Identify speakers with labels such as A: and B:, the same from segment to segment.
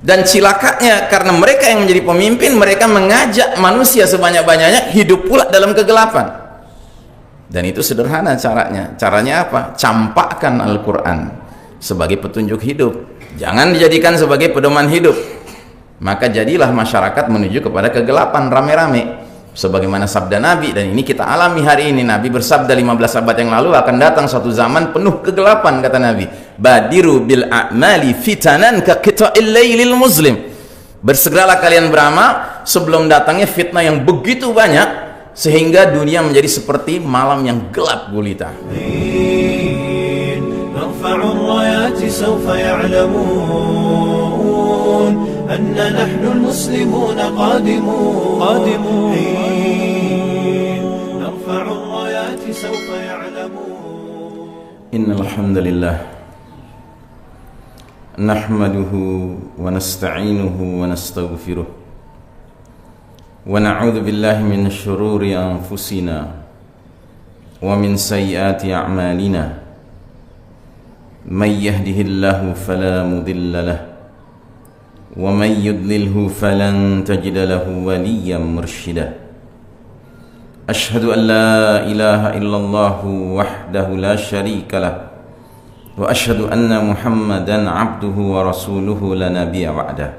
A: Dan cilakanya karena mereka yang menjadi pemimpin, mereka mengajak manusia sebanyak-banyaknya hidup pula dalam kegelapan. Dan itu sederhana caranya. Caranya apa? Campakkan Al-Quran sebagai petunjuk hidup, jangan dijadikan sebagai pedoman hidup. Maka jadilah masyarakat menuju kepada kegelapan rame-rame, sebagaimana sabda Nabi, dan ini kita alami hari ini. Nabi bersabda 15 abad yang lalu, akan datang suatu zaman penuh kegelapan, kata Nabi. Badiru bil a'mali fitanan ka qita'il lailil muslim. Bersegeralah kalian beramal sebelum datangnya fitnah yang begitu banyak, sehingga dunia menjadi seperti malam yang gelap gulita.
B: أننا نحن المسلمون قادمون نرفع الرايات سوف يعلمون
A: إن الحمد لله نحمده ونستعينه ونستغفره ونعوذ بالله من شرور أنفسنا ومن سيئات أعمالنا من يهده الله فلا مضل له ومن يضلله فلن تجد له وليا مرشدا أشهد أن لا إله إلا الله وحده لا شريك له وأشهد أن محمدا عبده ورسوله لا نبي بعده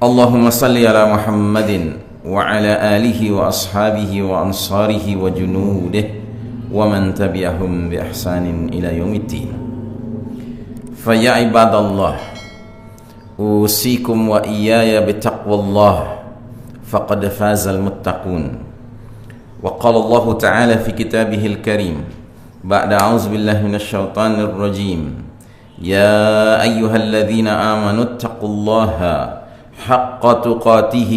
A: اللهم صل على محمد وعلى آله وأصحابه وأنصاره وجنوده ومن تبعهم بإحسان إلى يوم الدين فيا عباد الله أوصيكم وإياي بتقوى الله فقد فاز المتقون وقال الله تعالى في كتابه الكريم بعد أعوذ بالله من الشيطان الرجيم يا أيها الذين آمنوا اتقوا الله حق تقاته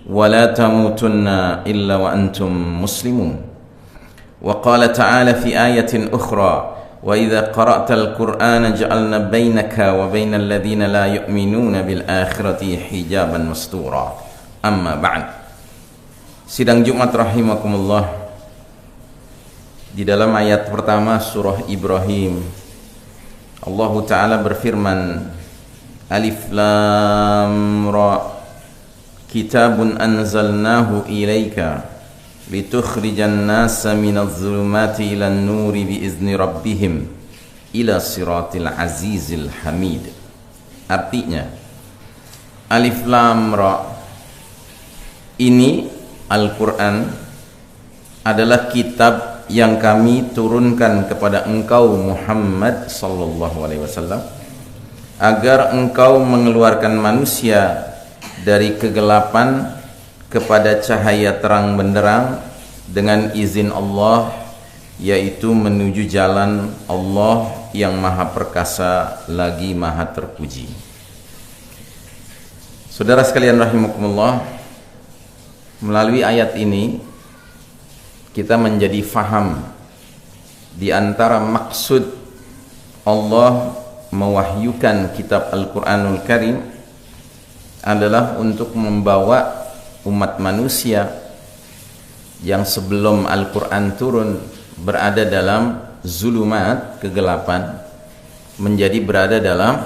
A: ولا تموتن إلا وأنتم مسلمون وقال تعالى في آية أخرى وَإِذَا قَرَأْتَ الْقُرْآنَ جَعَلْنَا بَيْنَكَ وَبَيْنَ الَّذِينَ لَا يُؤْمِنُونَ بِالْآخِرَةِ حِجَابًا مَسْتُورًا أَمَّا بَعْدُ. Sidang Jumat rahimakumullah. Di dalam ayat pertama surah Ibrahim, Allah Ta'ala berfirman, Alif Lam Ra, Kitabun anzalnahu ilaika litukhrijan nasa minadh dhulumati ilan nuri biizni rabbihim ila siratil azizil hamid. Artinya, Alif Lam Ra, ini Al-Quran adalah kitab yang kami turunkan kepada engkau Muhammad sallallahu alaihi wasallam agar engkau mengeluarkan manusia dari kegelapan kepada cahaya terang benderang dengan izin Allah, yaitu menuju jalan Allah yang maha perkasa lagi maha terpuji. Saudara sekalian rahimakumullah, melalui ayat ini kita menjadi faham di antara maksud Allah mewahyukan kitab Al-Quranul Karim adalah untuk membawa umat manusia yang sebelum Al-Quran turun berada dalam zulumat, kegelapan, menjadi berada dalam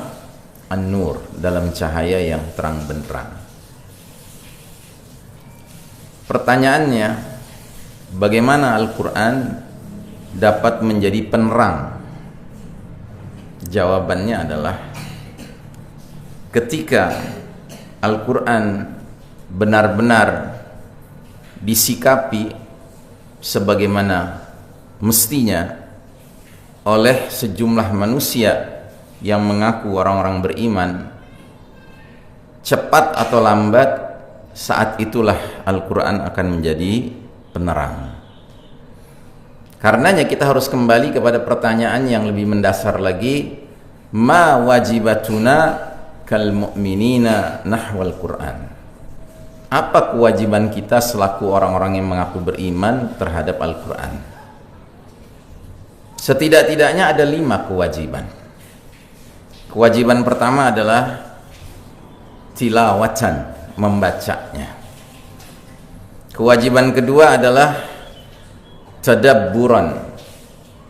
A: an-nur, dalam cahaya yang terang benderang. Pertanyaannya, bagaimana Al-Quran dapat menjadi penerang? Jawabannya adalah ketika Al-Quran benar-benar disikapi sebagaimana mestinya oleh sejumlah manusia yang mengaku orang-orang beriman, cepat atau lambat saat itulah Al-Quran akan menjadi penerang. Karenanya kita harus kembali kepada pertanyaan yang lebih mendasar lagi, ma wajibatuna kal mu'minina nahwal Quran. Apa kewajiban kita selaku orang-orang yang mengaku beriman terhadap Al-Quran? Setidak-tidaknya ada 5 kewajiban. Kewajiban pertama adalah tilawatan, membacanya. Kewajiban kedua adalah tadabburan,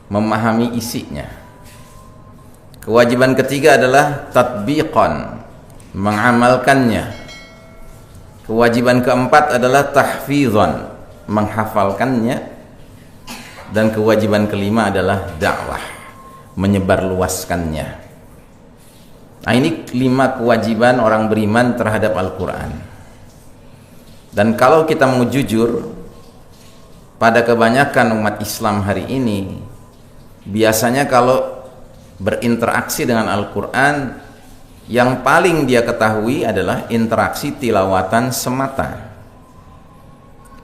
A: memahami isinya. Kewajiban ketiga adalah tatbiqan, mengamalkannya. Kewajiban keempat adalah tahfizan, menghafalkannya. Dan kewajiban kelima adalah dakwah, menyebarluaskannya. Nah, ini 5 kewajiban orang beriman terhadap Al-Quran. Dan kalau kita mau jujur, pada kebanyakan umat Islam hari ini, biasanya kalau berinteraksi dengan Al-Quran, yang paling dia ketahui adalah interaksi tilawatan semata.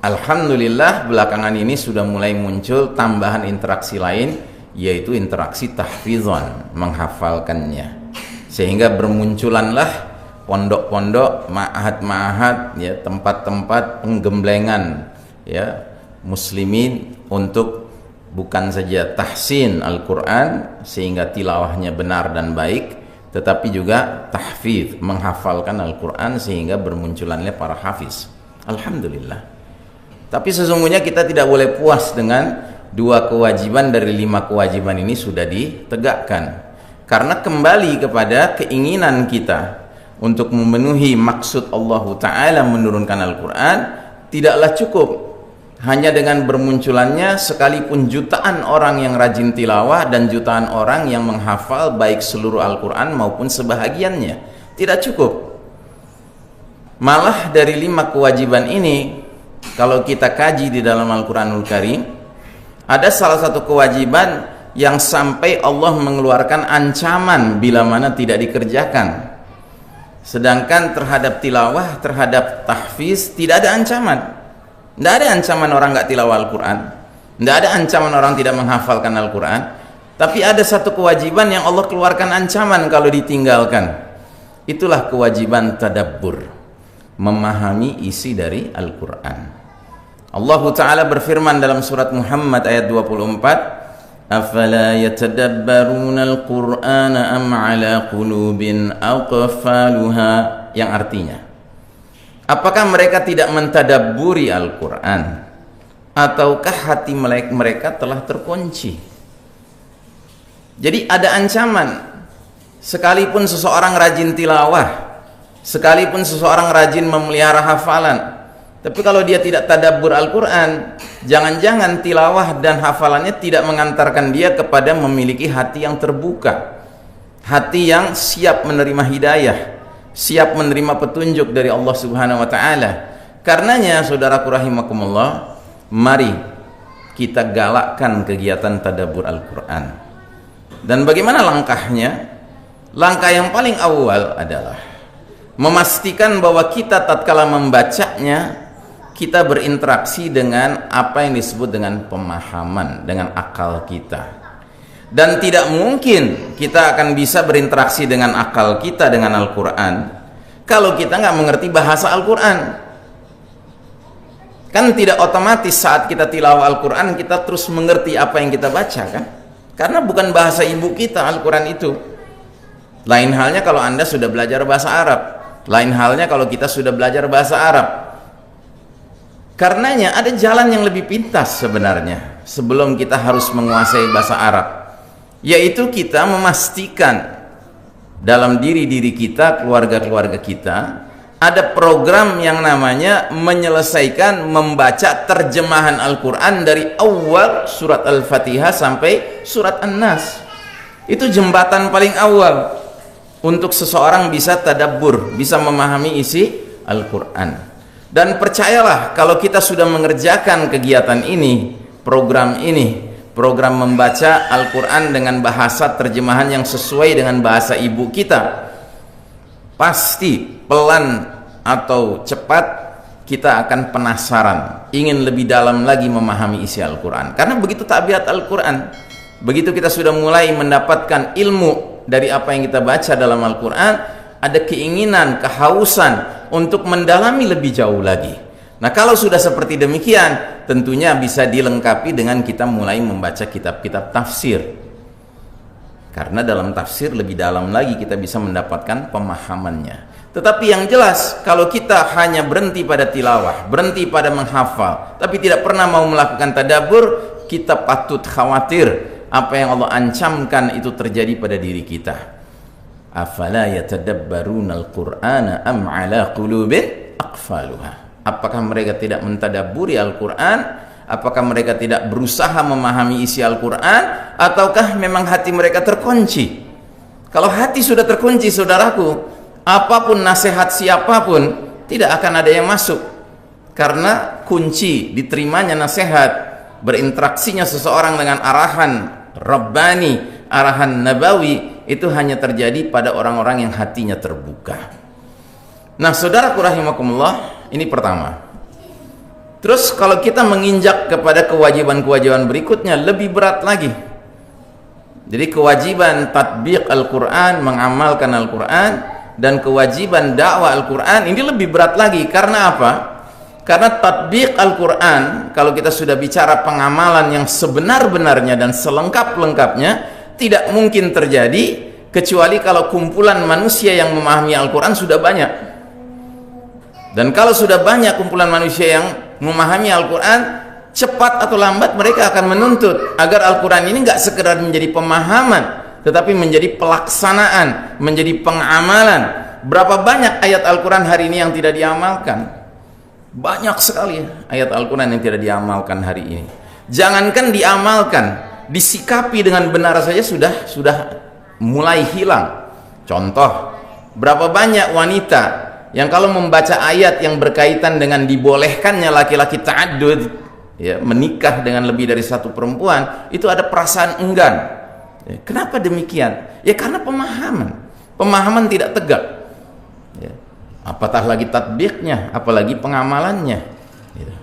A: Alhamdulillah belakangan ini sudah mulai muncul tambahan interaksi lain, yaitu interaksi tahfizan, menghafalkannya. Sehingga bermunculanlah pondok-pondok, ma'had-ma'had, ya, tempat-tempat penggemblengan, ya, muslimin untuk bukan saja tahsin Al-Quran sehingga tilawahnya benar dan baik, tetapi juga tahfidz, menghafalkan Al-Quran sehingga bermunculannya para hafiz. Alhamdulillah. Tapi sesungguhnya kita tidak boleh puas dengan 2 kewajiban dari 5 kewajiban ini sudah ditegakkan, karena kembali kepada keinginan kita untuk memenuhi maksud Allah Ta'ala menurunkan Al-Quran. Tidaklah cukup hanya dengan bermunculannya sekalipun jutaan orang yang rajin tilawah dan jutaan orang yang menghafal baik seluruh Al-Quran maupun sebahagiannya. Tidak cukup. Malah dari 5 kewajiban ini, kalau kita kaji di dalam Al-Quranul Karim, ada salah satu kewajiban yang sampai Allah mengeluarkan ancaman bila mana tidak dikerjakan. Sedangkan terhadap tilawah, terhadap tahfiz tidak ada ancaman. Tidak ada ancaman orang nggak tilawah Al-Quran, tidak ada ancaman orang tidak menghafalkan Al-Quran. Tapi ada satu kewajiban yang Allah keluarkan ancaman kalau ditinggalkan. Itulah kewajiban tadabbur, memahami isi dari Al-Quran. Allah Ta'ala berfirman dalam surat Muhammad ayat 24, afala yatadabbaruna al-Qur'ana am ala qulubin aqfaluha, yang artinya, apakah mereka tidak mentadabburi Al-Quran, ataukah hati mereka telah terkunci? Jadi ada ancaman. Sekalipun seseorang rajin tilawah, sekalipun seseorang rajin memelihara hafalan, tapi kalau dia tidak tadabbur Al-Quran, jangan-jangan tilawah dan hafalannya tidak mengantarkan dia kepada memiliki hati yang terbuka, hati yang siap menerima hidayah, siap menerima petunjuk dari Allah Subhanahu wa Ta'ala. Karenanya, saudaraku rahimakumullah, mari kita galakkan kegiatan tadabbur Al-Quran. Dan bagaimana langkahnya? Langkah yang paling awal adalah memastikan bahwa kita tatkala membacanya, kita berinteraksi dengan apa yang disebut dengan pemahaman, dengan akal kita. Dan tidak mungkin kita akan bisa berinteraksi dengan akal kita dengan Al-Quran kalau kita nggak mengerti bahasa Al-Quran. Kan tidak otomatis saat kita tilawah Al-Quran kita terus mengerti apa yang kita baca, kan? Karena bukan bahasa ibu kita Al-Quran itu. Lain halnya kalau Anda sudah belajar bahasa Arab, lain halnya kalau kita sudah belajar bahasa Arab. Karenanya ada jalan yang lebih pintas sebenarnya sebelum kita harus menguasai bahasa Arab, yaitu kita memastikan dalam diri kita, keluarga-keluarga kita, ada program yang namanya menyelesaikan membaca terjemahan Al-Quran dari awal surat Al-Fatihah sampai surat An-Nas. Itu jembatan paling awal untuk seseorang bisa tadabbur, bisa memahami isi Al-Quran. Dan percayalah, kalau kita sudah mengerjakan kegiatan ini, program membaca Al-Quran dengan bahasa terjemahan yang sesuai dengan bahasa ibu kita, pasti pelan atau cepat kita akan penasaran, ingin lebih dalam lagi memahami isi Al-Quran. Karena begitu tabiat Al-Quran, begitu kita sudah mulai mendapatkan ilmu dari apa yang kita baca dalam Al-Quran, ada keinginan, kehausan untuk mendalami lebih jauh lagi. Nah, kalau sudah seperti demikian, tentunya bisa dilengkapi dengan kita mulai membaca kitab-kitab tafsir. Karena dalam tafsir lebih dalam lagi kita bisa mendapatkan pemahamannya. Tetapi yang jelas, kalau kita hanya berhenti pada tilawah, berhenti pada menghafal, tapi tidak pernah mau melakukan tadabbur, kita patut khawatir apa yang Allah ancamkan itu terjadi pada diri kita. Afala yatadabbaruna al-Qur'ana am ala qulubin aqfaluha. Apakah mereka tidak mentadabburi Al-Qur'an? Apakah mereka tidak berusaha memahami isi Al-Qur'an, ataukah memang hati mereka terkunci? Kalau hati sudah terkunci, saudaraku, apapun nasihat siapapun tidak akan ada yang masuk. Karena kunci diterimanya nasihat, berinteraksinya seseorang dengan arahan Rabbani, arahan Nabawi, itu hanya terjadi pada orang-orang yang hatinya terbuka. Nah, saudaraku rahimakumullah, ini pertama. Terus kalau kita menginjak kepada kewajiban-kewajiban berikutnya, lebih berat lagi. Jadi kewajiban tatbiq Al-Quran, mengamalkan Al-Quran, dan kewajiban dakwah Al-Quran ini lebih berat lagi. Karena apa? Karena tatbiq Al-Quran, kalau kita sudah bicara pengamalan yang sebenar-benarnya dan selengkap-lengkapnya, tidak mungkin terjadi kecuali kalau kumpulan manusia yang memahami Al-Quran sudah banyak. Dan kalau sudah banyak kumpulan manusia yang memahami Al-Quran, cepat atau lambat mereka akan menuntut agar Al-Quran ini nggak sekedar menjadi pemahaman, tetapi menjadi pelaksanaan, menjadi pengamalan. Berapa banyak ayat Al-Quran hari ini yang tidak diamalkan? Banyak sekali ayat Al-Quran yang tidak diamalkan hari ini. Jangankan diamalkan, disikapi dengan benar saja sudah mulai hilang. Contoh, berapa banyak wanita yang kalau membaca ayat yang berkaitan dengan dibolehkannya laki-laki ta'addud, ya, menikah dengan lebih dari satu perempuan, itu ada perasaan enggan. Ya, kenapa demikian? Ya karena pemahaman tidak tegak. Ya, apatah lagi tatbiknya, apalagi pengamalannya. Ya.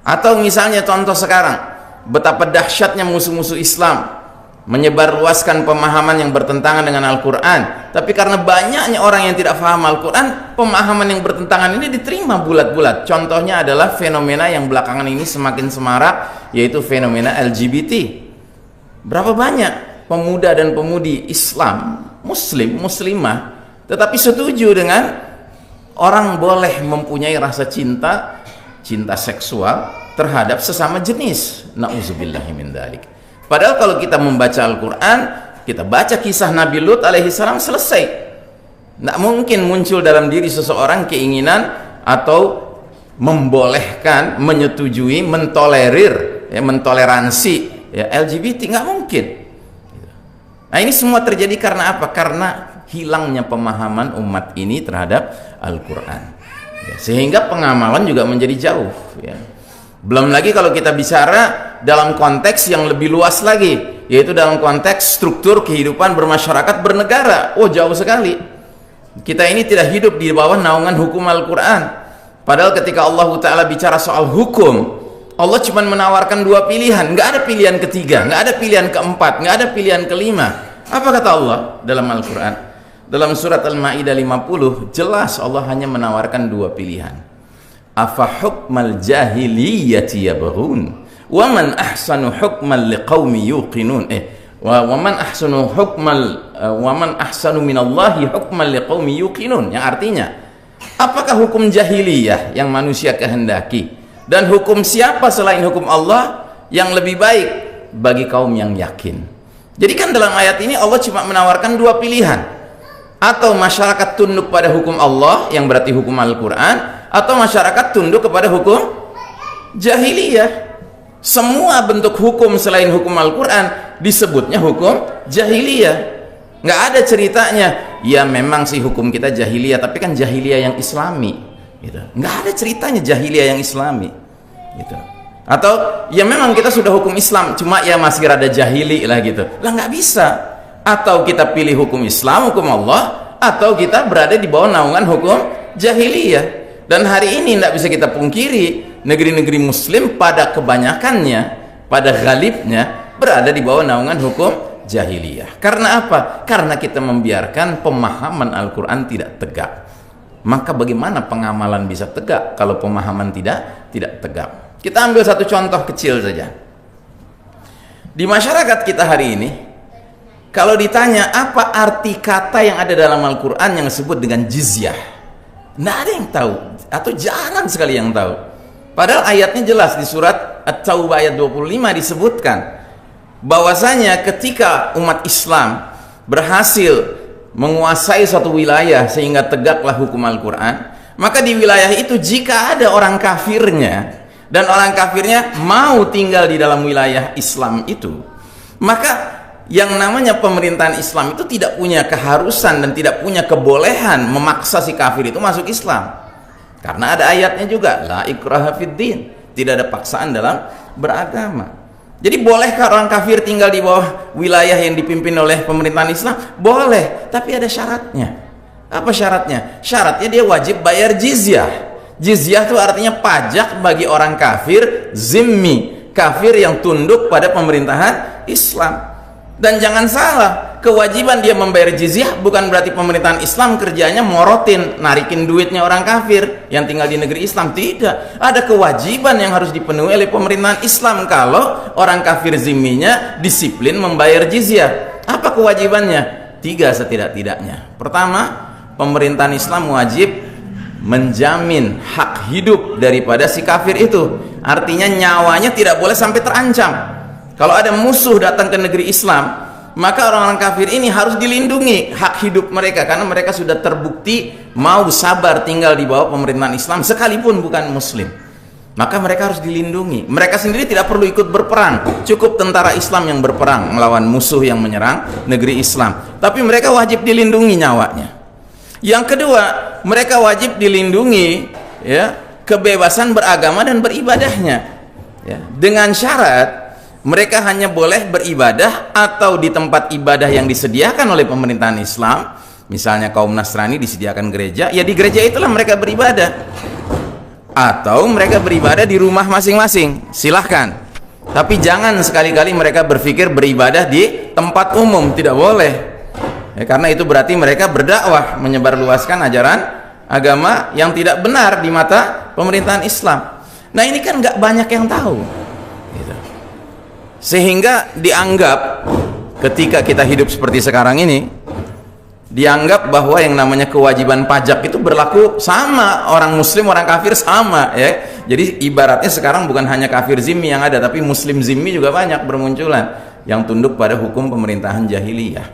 A: Atau misalnya contoh sekarang, betapa dahsyatnya musuh-musuh Islam menyebarluaskan pemahaman yang bertentangan dengan Al-Quran, tapi karena banyaknya orang yang tidak paham Al-Quran, pemahaman yang bertentangan ini diterima bulat-bulat. Contohnya adalah fenomena yang belakangan ini semakin semarak, yaitu fenomena LGBT. Berapa banyak pemuda dan pemudi Islam, muslimah, tetapi setuju dengan orang boleh mempunyai rasa cinta seksual terhadap sesama jenis. Na'udzubillahi min dzalik. Padahal kalau kita membaca Al-Quran, kita baca kisah Nabi Lut alaihi salam, selesai. Tidak mungkin muncul dalam diri seseorang keinginan atau membolehkan, menyetujui, mentolerir, ya, mentoleransi ya, LGBT. Nggak mungkin. Nah, ini semua terjadi karena apa? Karena hilangnya pemahaman umat ini terhadap Al-Quran, ya, sehingga pengamalan juga menjadi jauh, ya. Belum lagi kalau kita bicara dalam konteks yang lebih luas lagi, yaitu dalam konteks struktur kehidupan bermasyarakat bernegara. Oh, jauh sekali. Kita ini tidak hidup di bawah naungan hukum Al-Quran. Padahal ketika Allah Ta'ala bicara soal hukum, Allah cuma menawarkan dua pilihan. Nggak ada pilihan ketiga, nggak ada pilihan keempat, nggak ada pilihan kelima. Apa kata Allah dalam Al-Quran? Dalam surat Al-Ma'idah 50, jelas Allah hanya menawarkan dua pilihan. Afa hukmal jahiliyati yabghun wa man ahsanu hukman liqaumi yuqinun wa man ahsanu minallahi hukman liqaumi yuqinun, yang artinya, apakah hukum jahiliyah yang manusia kehendaki dan hukum siapa selain hukum Allah yang lebih baik bagi kaum yang yakin? Jadi kan dalam ayat ini Allah cuma menawarkan dua pilihan. Atau masyarakat tunduk pada hukum Allah, yang berarti hukum Al-Quran, atau masyarakat tunduk kepada hukum jahiliyah. Semua bentuk hukum selain hukum Al-Quran disebutnya hukum jahiliyah. Nggak ada ceritanya, ya memang sih hukum kita jahiliyah, tapi kan jahiliyah yang islami, gitu. Nggak ada ceritanya jahiliyah yang islami, gitu. Atau ya memang kita sudah hukum Islam, cuma ya masih rada jahili lah, gitu. Lah nggak bisa. Atau kita pilih hukum Islam, hukum Allah, atau kita berada di bawah naungan hukum jahiliyah. Dan hari ini tidak bisa kita pungkiri, negeri-negeri muslim pada kebanyakannya, pada ghalibnya, berada di bawah naungan hukum jahiliyah. Karena apa? Karena kita membiarkan pemahaman Al-Quran tidak tegak. Maka bagaimana pengamalan bisa tegak kalau pemahaman tidak tegak? Kita ambil satu contoh kecil saja. Di masyarakat kita hari ini, kalau ditanya apa arti kata yang ada dalam Al-Quran yang disebut dengan jizyah, tidak ada yang tahu, atau jarang sekali yang tahu. Padahal ayatnya jelas di surat At-Taubah ayat 25 disebutkan bahwasanya ketika umat Islam berhasil menguasai suatu wilayah sehingga tegaklah hukum Al-Quran, maka di wilayah itu jika ada orang kafirnya dan orang kafirnya mau tinggal di dalam wilayah Islam itu, maka yang namanya pemerintahan Islam itu tidak punya keharusan dan tidak punya kebolehan memaksa si kafir itu masuk Islam, karena ada ayatnya juga, la ikraha fid din, tidak ada paksaan dalam beragama. Jadi bolehkah orang kafir tinggal di bawah wilayah yang dipimpin oleh pemerintahan Islam? Boleh, tapi ada syaratnya. Apa syaratnya? Syaratnya dia wajib bayar jizyah. Jizyah itu artinya pajak bagi orang kafir zimmi, kafir yang tunduk pada pemerintahan Islam. Dan jangan salah, kewajiban dia membayar jizyah bukan berarti pemerintahan Islam kerjanya morotin, narikin duitnya orang kafir yang tinggal di negeri Islam. Tidak, ada kewajiban yang harus dipenuhi oleh pemerintahan Islam kalau orang kafir zimminya disiplin membayar jizyah. Apa kewajibannya? 3 setidak-tidaknya. Pertama, pemerintahan Islam wajib menjamin hak hidup daripada si kafir itu, artinya nyawanya tidak boleh sampai terancam. Kalau ada musuh datang ke negeri Islam, maka orang-orang kafir ini harus dilindungi hak hidup mereka, karena mereka sudah terbukti mau sabar tinggal di bawah pemerintahan Islam sekalipun bukan muslim. Maka mereka harus dilindungi. Mereka sendiri tidak perlu ikut berperang, cukup tentara Islam yang berperang melawan musuh yang menyerang negeri Islam, tapi mereka wajib dilindungi nyawanya. Yang kedua, mereka wajib dilindungi ya kebebasan beragama dan beribadahnya ya, dengan syarat mereka hanya boleh beribadah atau di tempat ibadah yang disediakan oleh pemerintahan Islam. Misalnya kaum Nasrani disediakan gereja, ya di gereja itulah mereka beribadah. Atau mereka beribadah di rumah masing-masing, silahkan. Tapi jangan sekali-kali mereka berpikir beribadah di tempat umum, tidak boleh ya, karena itu berarti mereka berdakwah, menyebarluaskan ajaran agama yang tidak benar di mata pemerintahan Islam. Nah ini kan nggak banyak yang tahu gitu. Sehingga dianggap ketika kita hidup seperti sekarang ini, dianggap bahwa yang namanya kewajiban pajak itu berlaku sama, orang muslim orang kafir sama ya. Jadi ibaratnya sekarang bukan hanya kafir zimmi yang ada, tapi muslim zimmi juga banyak bermunculan yang tunduk pada hukum pemerintahan jahiliyah.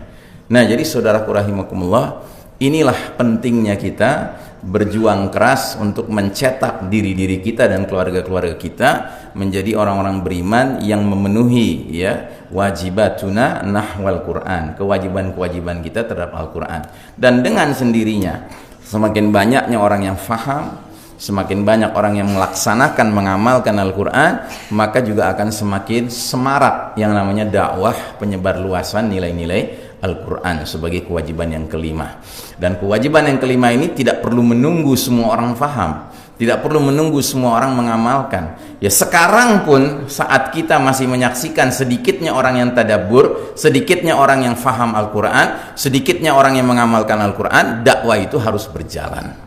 A: Nah jadi saudaraku rahimakumullah, inilah pentingnya kita berjuang keras untuk mencetak diri-diri kita dan keluarga-keluarga kita menjadi orang-orang beriman yang memenuhi ya wajibatuna nahwal Quran, kewajiban-kewajiban kita terhadap Al-Quran. Dan dengan sendirinya semakin banyaknya orang yang faham, semakin banyak orang yang melaksanakan, mengamalkan Al-Quran, maka juga akan semakin semarak yang namanya dakwah penyebar luasan nilai-nilai Al-Quran sebagai kewajiban yang kelima. Dan kewajiban yang kelima ini tidak perlu menunggu semua orang faham, tidak perlu menunggu semua orang mengamalkan. Ya sekarang pun saat kita masih menyaksikan sedikitnya orang yang tadabbur, sedikitnya orang yang faham Al-Quran, sedikitnya orang yang mengamalkan Al-Quran, dakwah itu harus berjalan.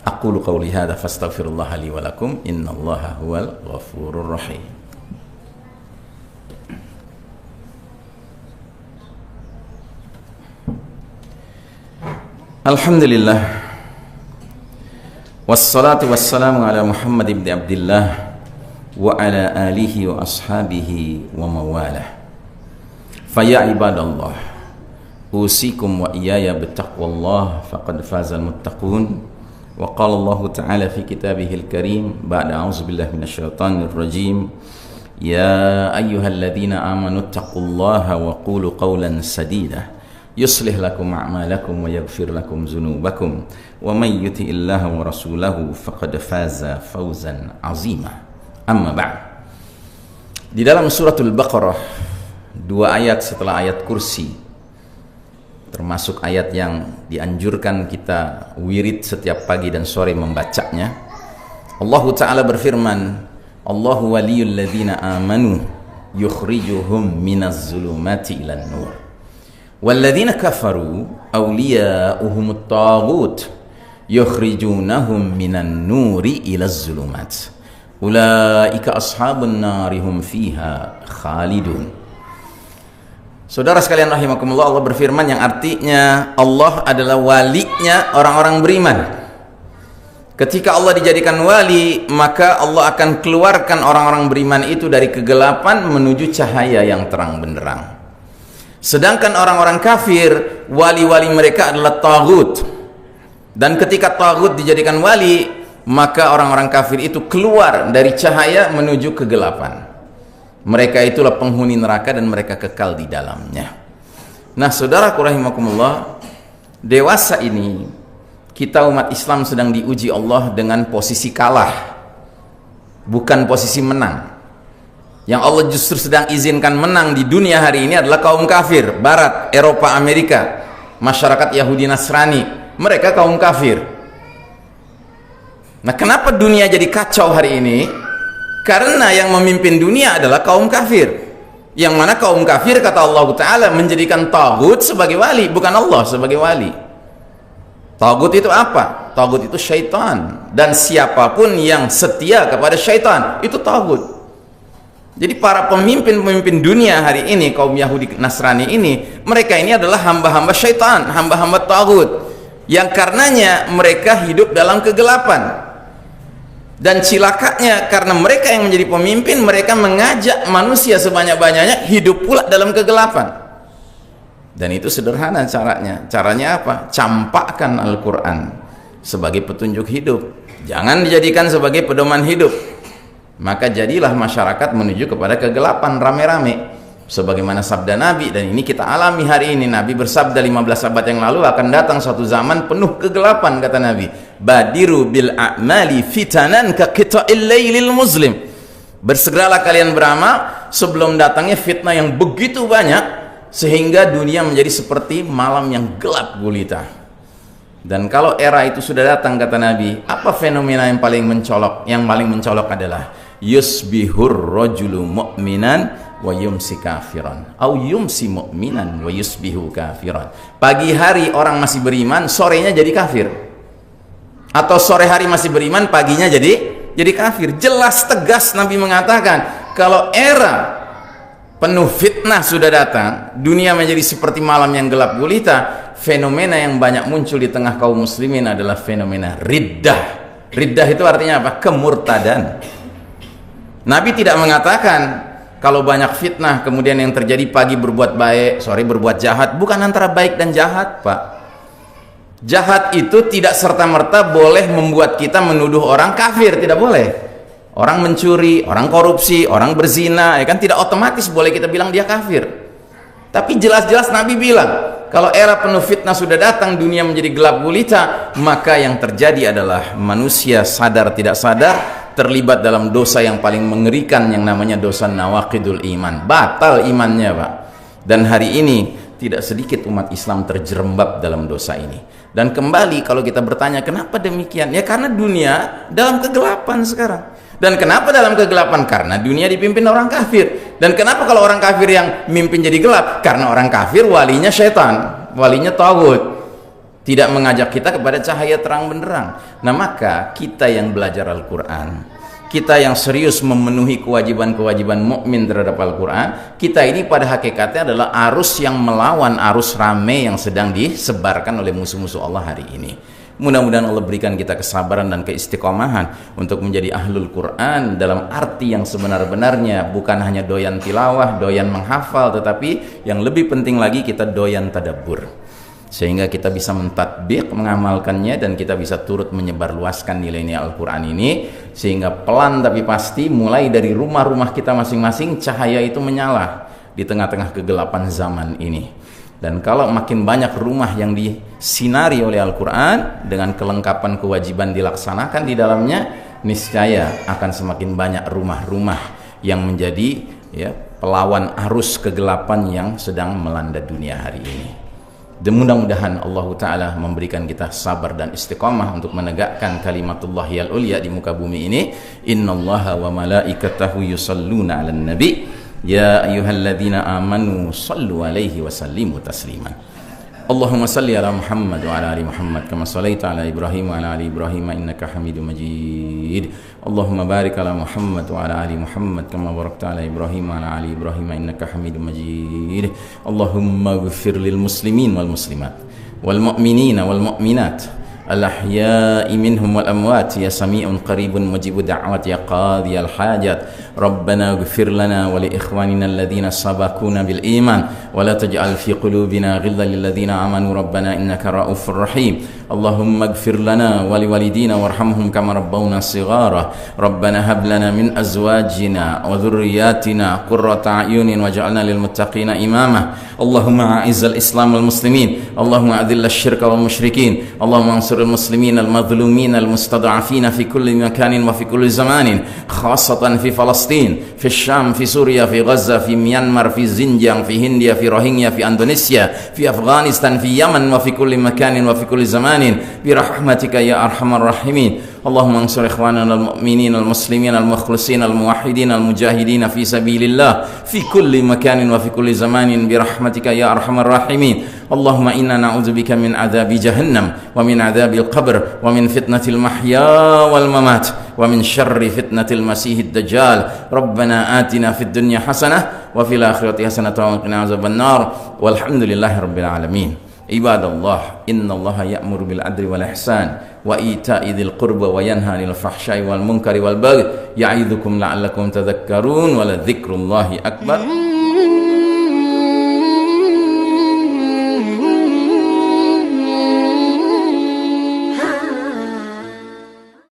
A: Aqulu qawli hadza fastaghfirullah li wa lakum, innallaha huwal ghafurur rahim. Alhamdulillah, wassalatu wassalamu ala Muhammad ibn Abdillah wa ala alihi wa ashabihi wa mawalah. Faya ibadallah, usikum wa iyaya bittaqwallah faqad fazal muttaqun. Wa qala Allah ta'ala fi kitabihil karim ba'da a'udzubillahi minasyaitonir rajim, ya ayyuhalladzina amanu taqullaha wa qulu qawlan sadida yuslih lakum a'malakum wa yaghfir lakum dzunubakum wa may yuti'illaha wa rasulahu faqad faza fawzan 'azima. Amma ba'd. Di dalam suratul Baqarah, 2 ayat setelah ayat kursi, termasuk ayat yang dianjurkan kita wirid setiap pagi dan sore membacanya, Allah Ta'ala berfirman, Allahu waliyul ladzina amanu yukhrijuhum minaz zulumati ilan nur walladzina kafaru awliya'uhumut taghut yukhrijunahum minan nuri ilaz zulumat ulaika ashabun nari hum fiha khalidun. Saudara sekalian rahimakumullah, Allah berfirman yang artinya Allah adalah walinya orang-orang beriman. Ketika Allah dijadikan wali, maka Allah akan keluarkan orang-orang beriman itu dari kegelapan menuju cahaya yang terang benderang. Sedangkan orang-orang kafir, wali-wali mereka adalah taghut. Dan ketika taghut dijadikan wali, maka orang-orang kafir itu keluar dari cahaya menuju kegelapan. Mereka itulah penghuni neraka dan mereka kekal di dalamnya. Nah, saudaraku rahimakumullah, dewasa ini kita umat Islam sedang diuji Allah dengan posisi kalah, bukan posisi menang. Yang Allah justru sedang izinkan menang di dunia hari ini adalah kaum kafir, Barat, Eropa, Amerika, masyarakat Yahudi Nasrani, mereka kaum kafir. Nah, kenapa dunia jadi kacau hari ini? Karena yang memimpin dunia adalah kaum kafir, yang mana kaum kafir, kata Allah Ta'ala, menjadikan taghut sebagai wali, bukan Allah sebagai wali. Taghut itu apa? Taghut itu syaitan, dan siapapun yang setia kepada syaitan itu taghut. Jadi para pemimpin-pemimpin dunia hari ini, kaum Yahudi Nasrani ini, mereka ini adalah hamba-hamba syaitan, hamba-hamba taghut, yang karenanya mereka hidup dalam kegelapan. Dan cilakanya, karena mereka yang menjadi pemimpin, mereka mengajak manusia sebanyak-banyaknya hidup pula dalam kegelapan. Dan itu sederhana caranya. Caranya apa? Campakkan Al-Quran sebagai petunjuk hidup, jangan dijadikan sebagai pedoman hidup. Maka jadilah masyarakat menuju kepada kegelapan rame-rame, sebagaimana sabda Nabi, dan ini kita alami hari ini. Nabi bersabda 15 abad yang lalu, akan datang suatu zaman penuh kegelapan, kata Nabi. Badiru bil a'mali fitanan ka qita'il lailil muslim. Bersegeralah kalian beramal sebelum datangnya fitnah yang begitu banyak, sehingga dunia menjadi seperti malam yang gelap gulita. Dan kalau era itu sudah datang, kata Nabi, apa fenomena yang paling mencolok? Yang paling mencolok adalah yusbihur rajulu mu'minan wa yumsi kafiran, au yumsi mu'minan wa yusbihu kafiran. Pagi hari orang masih beriman, sorenya jadi kafir. Atau sore hari masih beriman, paginya jadi kafir. Jelas tegas Nabi mengatakan, kalau era penuh fitnah sudah datang, dunia menjadi seperti malam yang gelap gulita, fenomena yang banyak muncul di tengah kaum muslimin adalah fenomena riddah. Riddah itu artinya apa? Kemurtadan. Nabi tidak mengatakan kalau banyak fitnah kemudian yang terjadi pagi berbuat baik, sore berbuat jahat. Bukan antara baik dan jahat, Pak. Jahat itu tidak serta-merta boleh membuat kita menuduh orang kafir, tidak boleh. Orang mencuri, orang korupsi, orang berzina, ya kan, tidak otomatis boleh kita bilang dia kafir. Tapi jelas-jelas Nabi bilang, kalau era penuh fitnah sudah datang, dunia menjadi gelap gulita, maka yang terjadi adalah manusia sadar tidak sadar terlibat dalam dosa yang paling mengerikan, yang namanya dosa nawaqidul iman. Batal imannya, Pak. Dan hari ini tidak sedikit umat Islam terjerembab dalam dosa ini. Dan kembali kalau kita bertanya kenapa demikian, ya karena dunia dalam kegelapan sekarang. Dan kenapa dalam kegelapan? Karena dunia dipimpin orang kafir. Dan kenapa kalau orang kafir yang mimpin jadi gelap? Karena orang kafir walinya syaitan, walinya taghut, tidak mengajak kita kepada cahaya terang benderang. Nah, maka kita yang belajar Al-Quran, kita yang serius memenuhi kewajiban-kewajiban mukmin terhadap Al-Quran, kita ini pada hakikatnya adalah arus yang melawan arus rame yang sedang disebarkan oleh musuh-musuh Allah hari ini. Mudah-mudahan Allah berikan kita kesabaran dan keistiqomahan untuk menjadi ahlul Quran dalam arti yang sebenar-benarnya, bukan hanya doyan tilawah, doyan menghafal, tetapi yang lebih penting lagi kita doyan tadabbur, sehingga kita bisa mentadbiq, mengamalkannya, dan kita bisa turut menyebarluaskan nilai-nilai Al-Quran ini, sehingga pelan tapi pasti mulai dari rumah-rumah kita masing-masing cahaya itu menyala di tengah-tengah kegelapan zaman ini. Dan kalau makin banyak rumah yang disinari oleh Al-Quran dengan kelengkapan kewajiban dilaksanakan di dalamnya, niscaya akan semakin banyak rumah-rumah yang menjadi pelawan arus kegelapan yang sedang melanda dunia hari ini. Dan mudah-mudahan Allah Ta'ala memberikan kita sabar dan istiqamah untuk menegakkan kalimatullah al ulya di muka bumi ini. Innallaha wa malaikatahu yusalluna 'alan nabi ya ayyuhalladzina amanu sallu alaihi wa sallimu tasliman. Allahumma salli ala Muhammad wa ala ali Muhammad kama sallaita ala Ibrahim wa ala ali Ibrahim innaka Hamidum Majid. Allahumma barik ala Muhammad wa ala ali Muhammad kama barakta ala Ibrahim wa ala ali Ibrahim innaka Hamidum Majid. Allahumma ighfir lil muslimin wal muslimat wal mu'minina wal mu'minat الأحياء منهم والأموات يا سميع قريب مجيب الدعوات يا قاضي الحاجات ربنا اغفر لنا ولإخواننا الذين سبقونا بالإيمان ولا تجعل في قلوبنا غلا للذين آمنوا ربنا إنك رؤوف رحيم اللهم اغفر لنا ولوالدينا وارحمهم كما ربونا صغارا ربنا هب لنا من أزواجنا وذرياتنا قرة أعين واجعلنا للمتقين إماما اللهم أعز الإسلام والمسلمين اللهم أذل الشرك والمشركين اللهم انصر المسلمين المظلومين المستضعفين في كل مكان وفي كل زمان خاصة في فلسطين في الشام في سوريا في غزة في ميانمار في زنجان في هنديا في روهينيا في أندونيسيا في أفغانستان في يمن وفي كل مكان وفي كل زمان برحمتك يا أرحم الراحمين اللهم انصر إخواننا المؤمنين المسلمين المخلصين الموحدين المجاهدين في سبيل الله في كل مكان وفي كل زمان برحمتك يا أرحم الراحمين اللهم إنا نعوذ بك من عذاب جهنم ومن عذاب القبر ومن فتنة المحيا والممات ومن شر فتنة المسيح الدجال ربنا آتنا في الدنيا حسنة وفي الآخرة حسنة وقنا عذاب النار والحمد لله رب العالمين عباد الله إن الله يأمر بالعدل والإحسان وإيتاء ذي القربى وينهى عن الفحشاء والمنكر والبغي يعظكم لعلكم تذكرون ولذكر الله أكبر